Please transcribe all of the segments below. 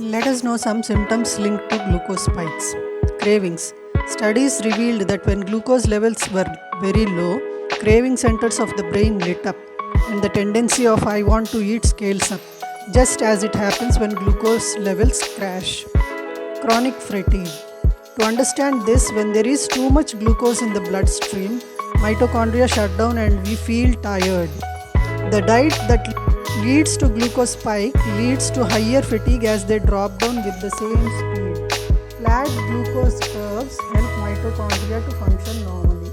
Let us know some symptoms linked to glucose spikes. Cravings. Studies revealed that when glucose levels were very low, craving centers of the brain lit up and the tendency of I want to eat scales up, just as it happens when glucose levels crash. Chronic fatigue. To understand this, when there is too much glucose in the bloodstream, mitochondria shut down and we feel tired. The diet that leads to glucose spike leads to higher fatigue as they drop down with the same speed. Flat glucose curves help mitochondria to function normally.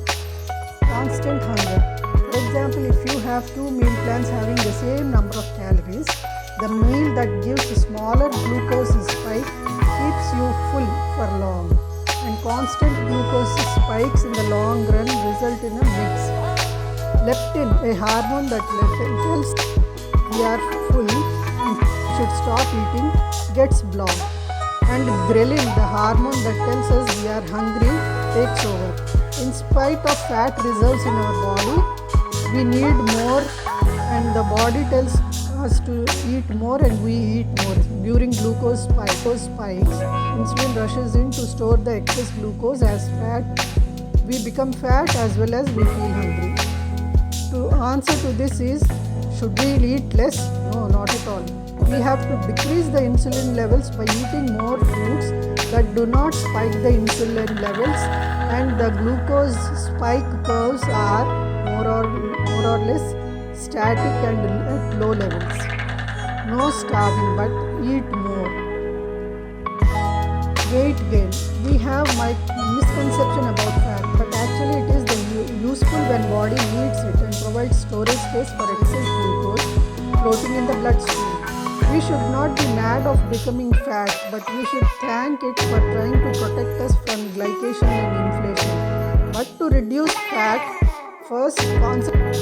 Constant hunger. For example, if you have two meal plans having the same number of calories, the meal that gives a smaller glucose spike keeps you full for long, and constant glucose spikes in the long run result in a mix. Leptin, a hormone that tells we are full and should stop eating, gets blocked. And ghrelin, the hormone that tells us we are hungry, takes over. In spite of fat reserves in our body, we need more, and the body tells us to eat more and we eat more. During glucose spikes, insulin rushes in to store the excess glucose as fat. We become fat as well as we feel hungry. To answer to this is, should we eat less? No, not at all. We have to decrease the insulin levels by eating more foods that do not spike the insulin levels, and the glucose spike curves are more or less static and at low levels. No starving, but eat more. Weight gain. We have misconception about fat, but actually it is useful when body needs it and provides storage space for excess glucose floating in the bloodstream. We should not be mad of becoming fat, but we should thank it for trying to protect us from glycation and inflation. But to reduce fat, first concentrate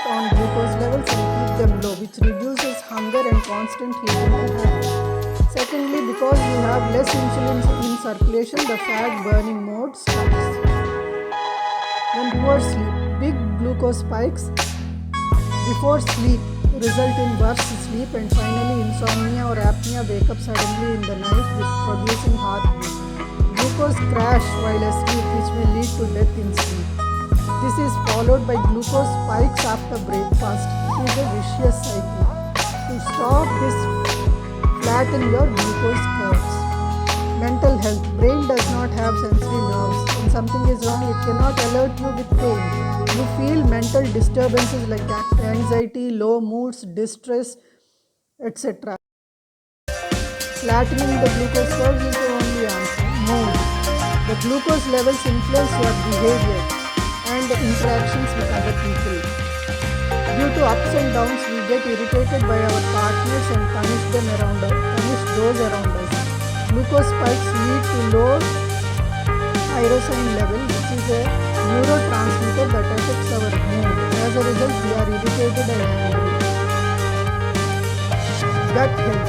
on glucose levels and keep them low, which reduces hunger and constant heating to happen. Secondly, because you have less insulin in circulation, the fat burning mode stops. Then poor sleep. Big glucose spikes before sleep result in worse sleep, and finally insomnia or apnea wake up suddenly in the night with producing heartbeat. Glucose crash while asleep, which may lead to death in sleep. This is followed by glucose spikes after breakfast. It is a vicious cycle. To stop this, flatten your glucose curves. Mental health. Brain does not have sensory nerves. When something is wrong, it cannot alert you with pain. You feel mental disturbances like anxiety, low moods, distress, etc. Flattening the glucose curves is the only answer. Mood. The glucose levels influence your behavior and interactions with other people. Due to ups and downs, we get irritated by our partners and punish those around us. Glucose spikes lead to low tyrosine level, which is a neurotransmitter that affects our mood. As a result, we are irritated and angry. Gut health.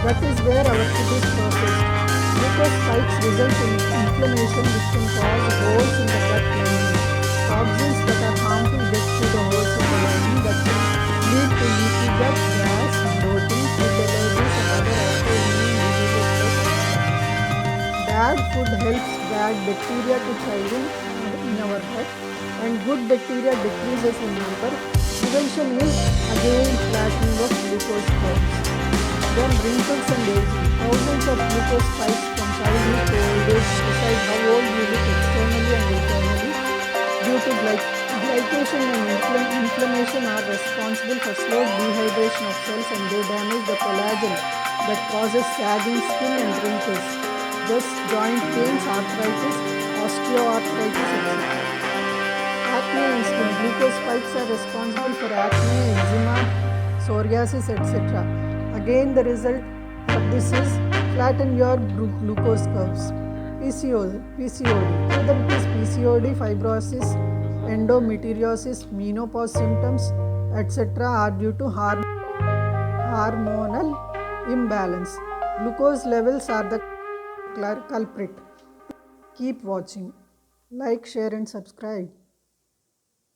Gut is where our food is processed. Glucose spikes result in inflammation, which can cause holes in the gut lining. Toxins that are harmful get through the holes in the lining that can lead to leaky gut, gas, bloating, food allergies, and other autoimmune diseases. Bad food helps bad bacteria to thrive in our gut, and good bacteria decreases in number. Prevention is again flattening of glucose curves. Then wrinkles and aging. Thousands of glucose spikes from childhood to old age decide how old you look externally and internally. Due to glycation and inflammation are responsible for slow dehydration of cells, and they damage the collagen that causes sagging skin and wrinkles. Thus, joint pains, arthritis, osteoarthritis, etc. Acne and skin. Glucose spikes are responsible for acne, eczema, psoriasis, etc. Again, the result of this is flatten your glucose curves. PCOD. Whether it is PCOD, fibrosis, endometriosis, menopause symptoms, etc. are due to hormonal imbalance. Glucose levels are the culprit. Keep watching. Like, share and subscribe.